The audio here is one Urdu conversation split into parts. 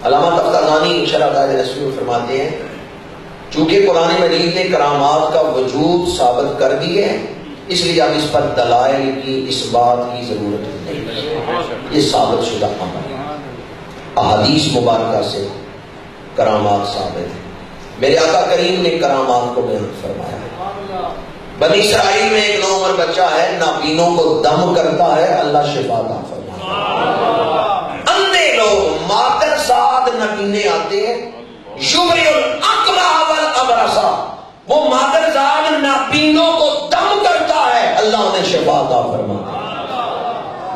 علامہ تفتازانی شرح عقائد نسوی فرماتے ہیں چونکہ قرآن مجید نے کرامات کا وجود ثابت کر دی ہے اس لیے اب اس پر دلائل کی اس بات کی ضرورت نہیں، یہ ثابت شدہ امر ہے، احادیث مبارکہ سے کرامات ثابت ہے۔ میرے آقا کریم نے کرامات کو بیان فرمایا ہے۔ بنی اسرائیل میں ایک نوعمر بچہ ہے، نابینوں کو دم کرتا ہے، اللہ شفا عطا فرماتا ہے۔ اندھے لوگ ماتر ساتھ نابینے آتے ہیں، یبرئ الاکمہ والابرص، وہ مادر زاد نابینوں کو دم کرتا ہے، اللہ انہیں شفا عطا فرماتا ہے۔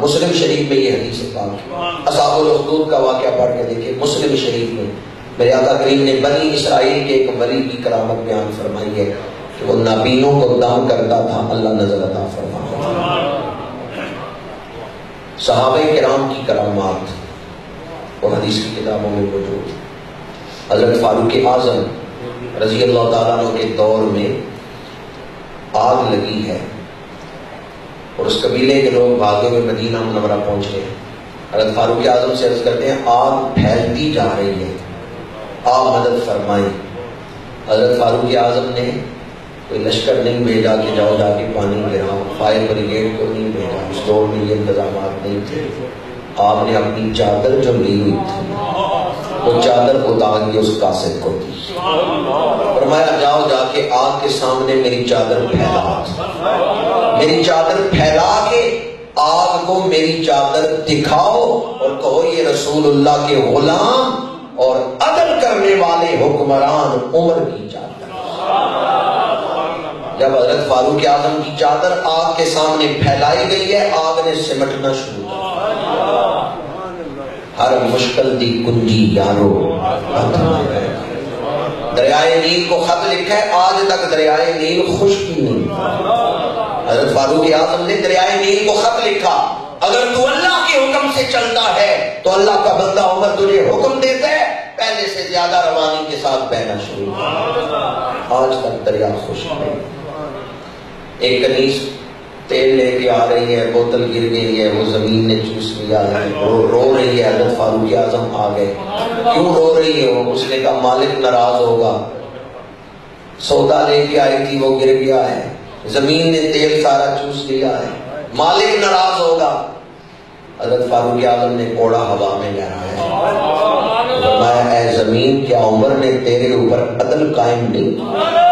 مسلم شریف میں یہ حدیث پاک، اصحاب الاخدود کا واقعہ پڑھ کے دیکھیں، مسلم شریف میں میرے آقا کریم نے بنی اسرائیل کے ایک ولی کی کرامت بیان فرمائی ہے کہ وہ نابینوں کو دم کرتا تھا، اللہ نظر عطا فرماتا۔ صحابہ کرام کی کرامات وہ حدیث کی کتابوں میں موجود۔ حضرت فاروق اعظم رضی اللہ تعالیٰ عنہ کے دور میں آگ لگی ہے اور اس قبیلے کے لوگ بھاگے ہوئے مدینہ منورہ پہنچ گئے۔ حضرت فاروق اعظم سے عرض کرتے ہیں آگ پھیلتی جا رہی ہے، آپ مدد فرمائیں۔ حضرت فاروق اعظم نے کوئی لشکر نہیں بھیجا کہ جاؤ جا کے پانی گراؤ، فائر بریگیڈ کو نہیں بھیجا، اس دور میں یہ انتظامات نہیں تھے۔ آپ نے اپنی چادر جو لی ہوئی تھی وہ چادر اتار کے اس قاصد کو دی، فرمایا جاؤ جا کے آگ کے سامنے میری چادر پھیلا، میری چادر پھیلا کے آگ کو میری چادر دکھاؤ اور کہو یہ رسول اللہ کے غلام اور عدل کرنے والے حکمران عمر کی چادر۔ جب حضرت فاروق اعظم کی چادر آگ کے سامنے پھیلائی گئی ہے، آگ نے سمٹنا شروع کیا۔ ہر مشکل دی کنجی یارو، دریائے نیل کو خط لکھا ہے، آج تک دریائے نیل خشکی نہیں۔ حضرت فاروق اعظم نے دریائے نیل کو خط لکھا، اگر تو اللہ کے حکم سے چلتا ہے تو اللہ کا بندہ عمر تجھے حکم دیتا ہے پہلے سے زیادہ روانی کے ساتھ بہنا شروع۔ آج تک دریا خشک نہیں۔ ایک کنیز تیل لے کے آ رہی ہے، بوتل گر گئی ہے، وہ زمین نے چوس لیا ہے، رو رہی ہے۔ حضرت فاروق اعظم آ گئے، کیوں رو رہی ہے وہ؟ اس نے کہا مالک ناراض ہوگا، سودا لے کے آئی تھی وہ گر گیا ہے، زمین نے تیل سارا چوس لیا ہے، مالک ناراض ہوگا۔ حضرت فاروق اعظم نے کوڑا ہوا میں لہرایا، فرمایا اے زمین کیا عمر نے تیرے اوپر عدل قائم نہیں کیا؟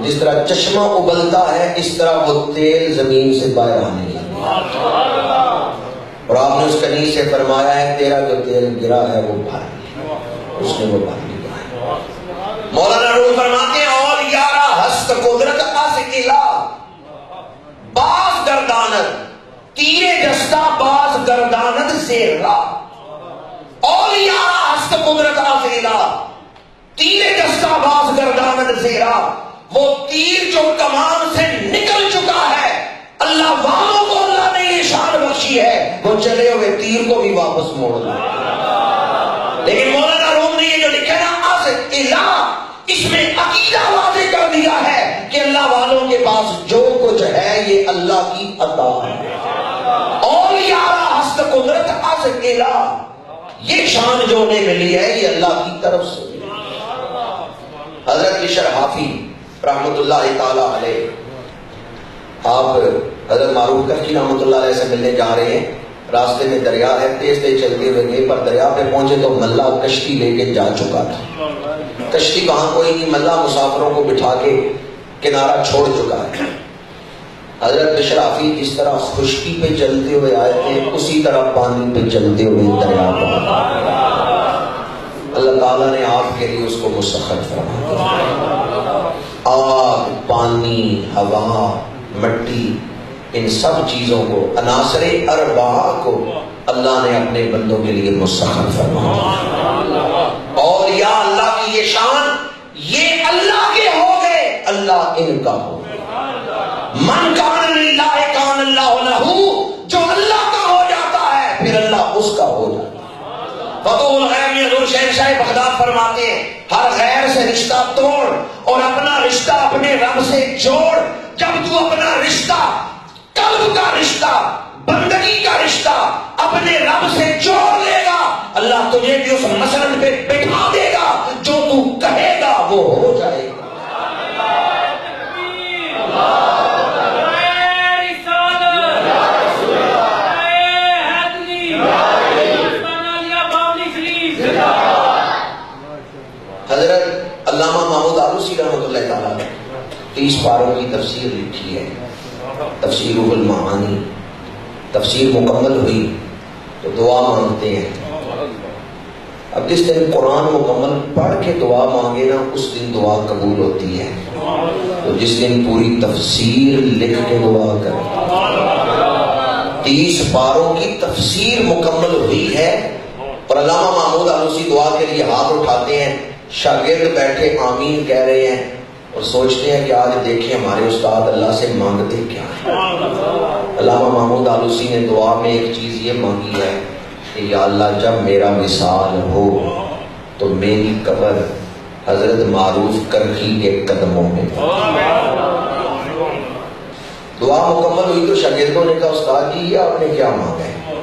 جس طرح چشمہ ابلتا ہے اس طرح وہ تیل زمین سے باہر آنے لگا، اور آپ نے اس کنیز سے فرمایا ہے تیرا جو تیل گرا ہے وہ بھر لیا، اس نے وہ بھر لیا۔ مولانا روح فرماتے ہیں اور یارا ہست قدرت از الہ، باز گردانت تیرے جستا باز گردانت زیرہ، اور یارا ہست قدرت از الہ تیرے جستا باز گردانت زیرہ، وہ تیر جو کمان سے نکل چکا ہے، اللہ والوں کو اللہ نے یہ شان بخشی ہے وہ چلے ہوئے تیر کو بھی واپس موڑ دیں۔ لیکن مولانا روم نے یہ جو لکھا نا از الہ، اس میں عقیدہ واضح کر دیا ہے کہ اللہ والوں کے پاس جو کچھ ہے یہ اللہ کی عطا ہے۔ اور یارا ہست قدرت از الہ، یہ شان جو انہیں ملی ہے یہ اللہ کی طرف سے۔ حضرت بشر حافی رحمت اللہ تعالی علیہ، آپ حضرت معروف کرکی رحمت اللہ علیہ سے ملنے جا رہے ہیں، راستے میں دریا ہے، تیز تیز چلتے ہوئے گئے، پر دریا پہ پہنچے تو ملا کشتی لے کے جا چکا تھا، کشتی وہاں کوئی نہیں، ملا مسافروں کو بٹھا کے کنارہ چھوڑ چکا ہے۔ حضرت بشر حافی جس طرح خشکی پہ چلتے ہوئے آئے تھے اسی طرح پانی پہ چلتے ہوئے دریا پہنچے۔ اللہ تعالیٰ نے آپ کے لیے اس کو مسخر فرما دیا، آگ، پانی، ہوا، مٹی، ان سب چیزوں کو، عناصر اربعہ کو اللہ نے اپنے بندوں کے لیے مسخر فرما دیا۔ اولیاء اللہ کی یہ شان، یہ اللہ کے ہو گئے، اللہ ان کا ہو گئے۔ من کان للہ کان اللہ لہ، جو اللہ کا ہو جاتا ہے پھر اللہ اس کا ہو جاتا ہے۔ فتح الغیب میں حضور شیخ شاہ بغداد فرماتے ہیں ہر غیر سے رشتہ توڑ اور اپنا رشتہ اپنے رب سے جوڑ. جب تو اپنا رشتہ، قلب کا رشتہ، بندگی کا رشتہ اپنے رب سے جوڑ لے گا، اللہ تجھے بھی اس مسند پہ بٹھا دے گا، جو تو کہے گا وہ ہو جائے گا. حضرت علامہ محمود آلوسی رحمۃ اللہ تعالیٰ نے 30 پاروں کی تفسیر لکھی ہے، تفسیر المعانی. تفسیر مکمل ہوئی تو دعا مانگتے ہیں. اب جس دن قرآن مکمل پڑھ کے دعا مانگے نا، اس دن دعا قبول ہوتی ہے. تو جس دن پوری تفسیر لکھ کے دعا کریں. 30 پاروں کی تفسیر مکمل ہوئی ہے اور علامہ محمود آلوسی دعا کے لیے ہاتھ اٹھاتے ہیں. شاگرد بیٹھے آمین کہہ رہے ہیں اور سوچتے ہیں کہ آج دیکھیں ہمارے استاد اللہ سے مانگتے کیا ہیں. علامہ محمود آلوسی نے دعا میں ایک چیز یہ مانگی ہے کہ یا اللہ جب میرا وصال ہو تو میری قبر حضرت معروف کرخی کے قدموں میں. دعا مکمل ہوئی تو شاگردوں نے کہا استاد جی یہ آپ نے کیا مانگا ہے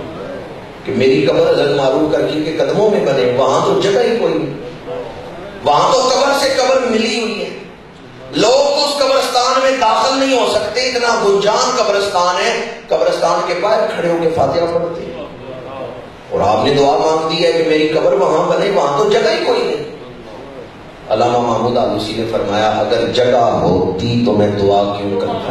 کہ میری قبر حضرت معروف کرخی کے قدموں میں بنے؟ وہاں تو جگہ ہی کوئی نہیں، وہاں تو قبر سے قبر ملی ہوئی ہے. لوگ اس قبرستان میں داخل نہیں ہو سکتے، اتنا گنجان قبرستان ہے. قبرستان کے باہر کھڑے ہو کے فاتحہ پڑھتے ہیں. اور آپ نے دعا مانگ دی ہے کہ میری قبر وہاں بنے، وہاں تو جگہ ہی کوئی نہیں. علامہ محمود آلوسی نے فرمایا اگر جگہ ہوتی تو میں دعا کیوں کرتا؟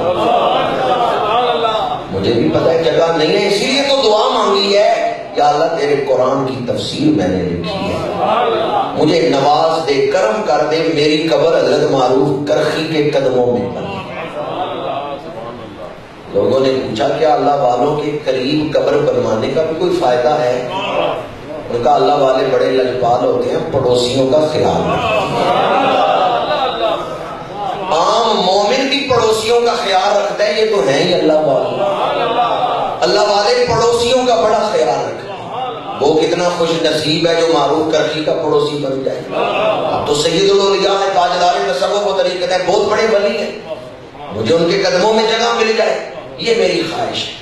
مجھے بھی پتا ہے جگہ نہیں ہے، اسی لیے تو دعا مانگی ہے. یا اللہ تیرے قرآن کی تفسیر میں نے لکھی ہے، مجھے نواز دے، کرم کر دے، میری قبر حضرت معروف کرخی کے قدموں میں بنے. لوگوں نے پوچھا کیا اللہ والوں کے قریب قبر بنوانے کا بھی کوئی فائدہ ہے؟ ان کا اللہ والے بڑے لجپال ہوتے ہیں، پڑوسیوں کا خیال رکھتے ہیں. عام مومن بھی پڑوسیوں کا خیال رکھتا ہے، یہ تو ہیں ہی اللہ والے. اللہ والے پڑوسیوں کا بڑا خیال رکھتے ہیں. وہ کتنا خوش نصیب ہے جو معروف کرخی کا پڑوسی بن جائے. اب تو سید الاولیاء ہے، تاجدار تصوف و طریقت ہے، بہت بڑے ولی ہیں، مجھے ان کے قدموں میں جگہ مل جائے، یہ میری خواہش ہے.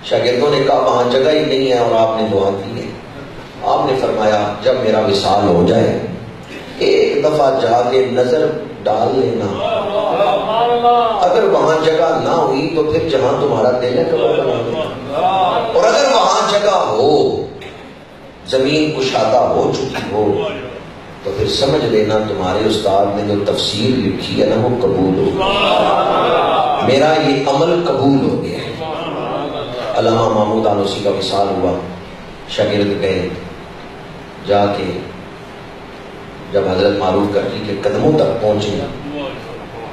شاگردوں نے کہا وہاں جگہ ہی نہیں ہے اور آپ نے دعا کی ہے. آپ نے فرمایا جب میرا وصال ہو جائے ایک دفعہ جا کے نظر ڈال لینا، اگر وہاں جگہ نہ ہوئی تو پھر جہاں تمہارا دل ہے قبر بنا دینا، اور اگر وہاں جگہ ہو، زمین کشادہ ہو چکی ہو، تو پھر سمجھ لینا تمہارے استاد نے جو تفسیر لکھی ہے نا وہ قبول ہو گئی، میرا یہ عمل قبول ہو گیا. علامہ محمود آلوسی کا وصال ہوا. شاگرد گئے، جا کے جب حضرت معروف کرخی کے قدموں تک پہنچے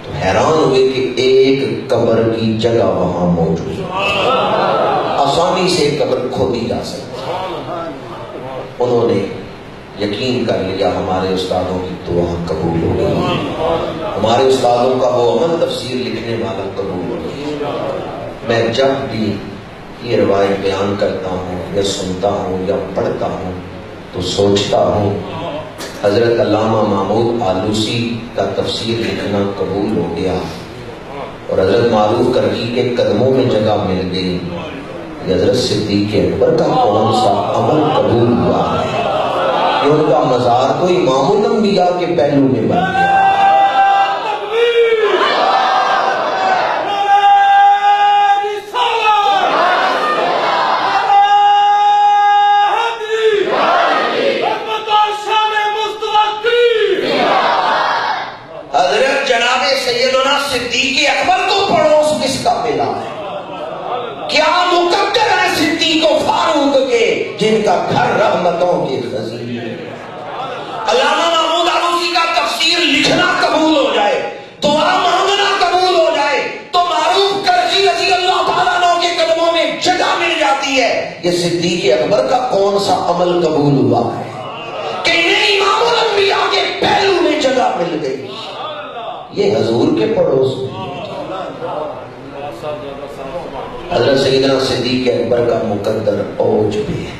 تو حیران ہوئے کہ ایک قبر کی جگہ وہاں موجود، آسانی سے قبر کھودی جا سکتی. انہوں نے یقین کر لیا ہمارے استادوں کی دعا قبول ہو گئی، ہمارے استادوں کا وہ عمل تفسیر لکھنے والا قبول ہو گیا. میں جب بھی یہ روایت بیان کرتا ہوں یا سنتا ہوں یا پڑھتا ہوں تو سوچتا ہوں حضرت علامہ محمود آلوسی کا تفسیر لکھنا قبول ہو گیا اور حضرت معروف کرخی کے قدموں میں جگہ مل گئی. حضرت صدیق اکبر کا کون سا عمل قبول ہوا ہے کہ ان کا مزار تو امام الانبیاء کے پہلو میں بن گیا. صدیق اکبر کو پڑوس کس کا ملا ہے؟ کیا مقدر ہے صدیق و فاروق کے جن کا گھر رحمتوں کے خزینے. علامہ محمود آلوسی کا تفسیر لکھنا قبول ہو جائے، دعا مانگنا قبول ہو جائے تو معروف کرخی رضی اللہ تعالیٰ عنہ کے قدموں میں جگہ مل جاتی ہے. یہ صدیق اکبر کا کون سا عمل قبول ہوا ہے کہ انہیں امام الانبیاء کے پہلو میں جگہ مل گئی؟ یہ حضور کے پڑوس میں. حضرت سیدنا صدیق اکبر کا مقدر اوج بھی ہے.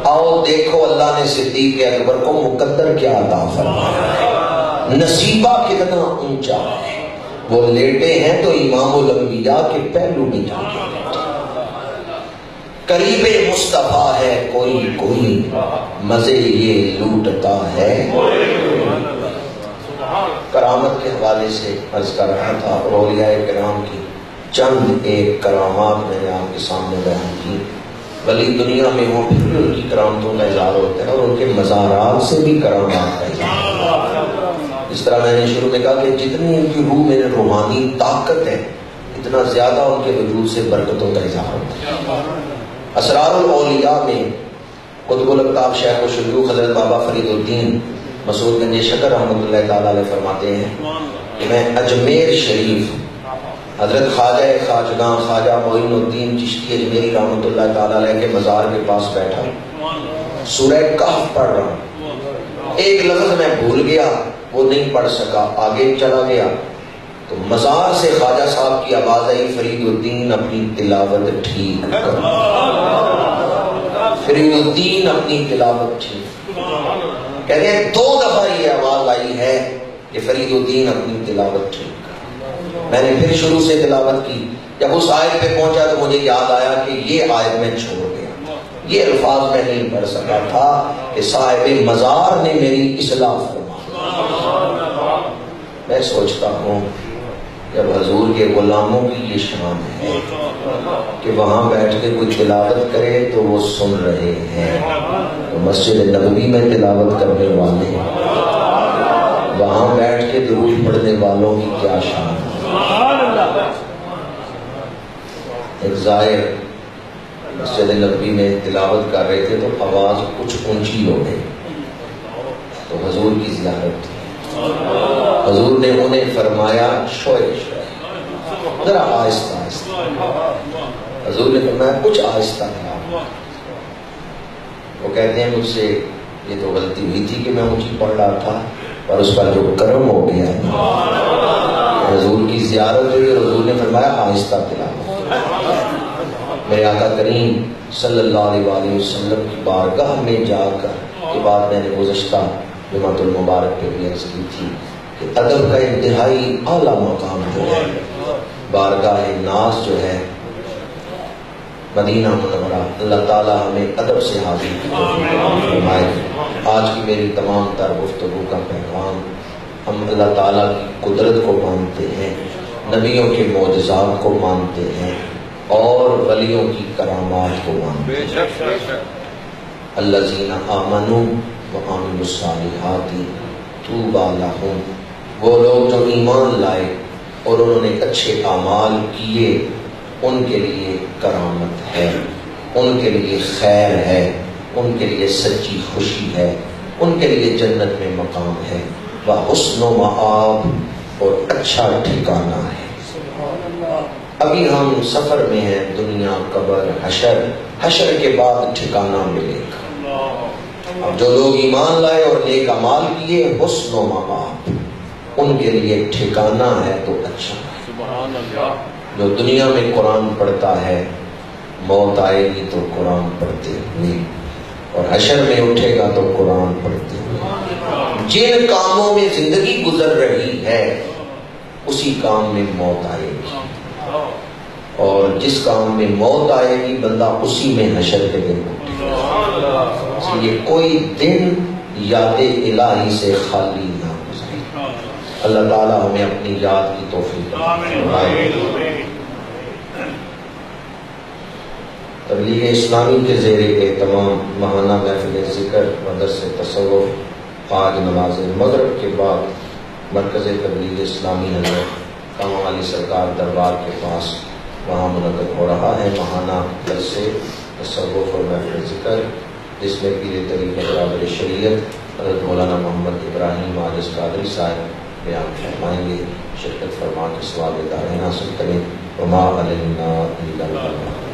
آؤ دیکھو اللہ نے صدیق اکبر کو مقدر کیا عطا فرمایا، نصیبہ کتنا اونچا ہے. وہ لیٹے ہیں تو امام الانبیاء کے پہلو میں جا کے قریب مصطفیٰ ہے کوئی کوئی مزے یہ لوٹتا ہے. کرامت کے حوالے سے عرض کر رہا تھا، اور اولیاء کرام کی چند ایک کرامات میں نے آپ کے سامنے بیان کی. ولی دنیا میں ہوں پھر بھی ان کی کرامتوں کا اظہار ہوتا ہے، اور ان کے مزارات سے بھی کرامات کا اظہار ہوتا ہے. اس طرح میں نے شروع میں کہا کہ جتنی ان کی روح میں روحانی طاقت ہے، اتنا زیادہ ان کے وجود سے برکتوں کا اظہار ہوتا ہے. اسرار الاولیاء میں قطب الاقطاب شیخ و شیوخ حضرت بابا فرید الدین مسعود گنج شکر رحمۃ اللہ تعالی علیہ فرماتے ہیں کہ میں اجمیر شریف حضرت خواجہ خواجگاں خواجہ معین الدین چشتی اجمیری رحمۃ اللہ تعالی علیہ کے مزار کے پاس بیٹھا سورہ کہف پڑھ رہا ہوں. ایک لفظ میں بھول گیا، وہ نہیں پڑھ سکا، آگے چلا گیا تو مزار سے خواجہ صاحب کی آواز آئی، فرید الدین اپنی تلاوت ٹھیک کر. فرید الدین اپنی تلاوت ٹھیک. کہتے ہیں 2 دفعہ یہ آواز آئی ہے کہ فرید الدین اپنی تلاوت ٹھیک کر. میں نے پھر شروع سے تلاوت کی. جب اس آیت پہ پہنچا تو مجھے یاد آیا کہ یہ آیت میں چھوڑ گیا، یہ الفاظ میں نہیں پڑھ سکا تھا کہ صاحب مزار نے میری اصلاح فرمائی. میں سوچتا ہوں جب حضور کے غلاموں کی یہ شان ہے کہ وہاں بیٹھ کے کوئی تلاوت کرے تو وہ سن رہے ہیں، تو مسجد نبوی میں تلاوت کرنے والے وہاں بیٹھ کے درود پڑھنے والوں کی کیا شان ہے. ایک زائر مسجد نبوی میں تلاوت کر رہے تھے تو آواز کچھ اونچی ہو گئی، تو حضور کی زیارت تھی. حضور نے انہیں فرمایا شوئے شوئے، ذرا آہستہ آہستہ. حضور نے فرمایا کچھ آہستہ تھا. وہ کہتے ہیں مجھ سے یہ تو غلطی ہوئی تھی کہ میں اونچی پڑھ رہا تھا، اور اس پر جو کرم ہو گیا حضور کی زیارت ہوئی اور حضور نے فرمایا آہستہ تلاوت. میرے آقا کریم صلی اللہ علیہ وآلہ وسلم کی بارگاہ میں جا کر، یہ بات میں نے گزشتہ جمعۃ المبارک پہ بھی عرض کی تھی کہ ادب کا انتہائی اعلیٰ مقام جو ہے بارگاہ ناز جو ہے مدینہ منورہ، اللہ تعالیٰ ہمیں ادب سے حاضر کی توفیق فرمائے. آج کی میری تمام تر گفتگو کا پیغام، ہم اللہ تعالیٰ کی قدرت کو مانتے ہیں، نبیوں کے معجزات کو مانتے ہیں، اور ولیوں کی کرامات کو مانتے ہیں. الذین آمنوا وعملوا الصالحات طوبی لہم، وہ لوگ جو ایمان لائے اور انہوں نے اچھے اعمال کیے، ان کے لیے کرامت ہے، ان کے لیے خیر ہے، ان کے لیے سچی خوشی ہے، ان کے لیے جنت میں مقام ہے، وحسن مآب، اور اچھا ٹھکانہ ہے. ابھی ہم سفر میں ہیں، دنیا قبر حشر، حشر کے بعد ٹھکانہ ملے گا. اب جو لوگ ایمان لائے اور نیک اعمال کیے، حسن و مآب، ان کے لیے ٹھکانہ ہے تو اچھا ہے. جو دنیا میں قرآن پڑھتا ہے، موت آئے گی تو قرآن پڑھتے ہوئے، اور حشر میں اٹھے گا تو قرآن پڑھتے ہوئے. جن کاموں میں زندگی گزر رہی ہے اسی کام میں موت آئے گی، اور جس کام میں موت آئے گی بندہ اسی میں حشر کے دن اٹھے گا. اس لیے کوئی دن یاد الہی سے خالی نہ گزرے. اللہ تعالیٰ ہمیں اپنی یاد کی توفیق فرمائے. تبلیغ اسلامی کے زیر اہتمام ماہانہ محفل ذکر و درس تصوف آج نماز مغرب کے بعد مرکز تبلیغ اسلامی حضرت کامہ والی سرکار دربار کے پاس وہاں منعقد ہو رہا ہے ماہانہ درس تصوف اور محفل ذکر، جس میں پیر طریقہ برابر شریعت حضرت مولانا محمد ابراہیم عاجز قادری صاحب بیان فرمائیں گے. شرکت فرما کے ثواب دارین حاصل کریں. وما علینا الا البلاغ.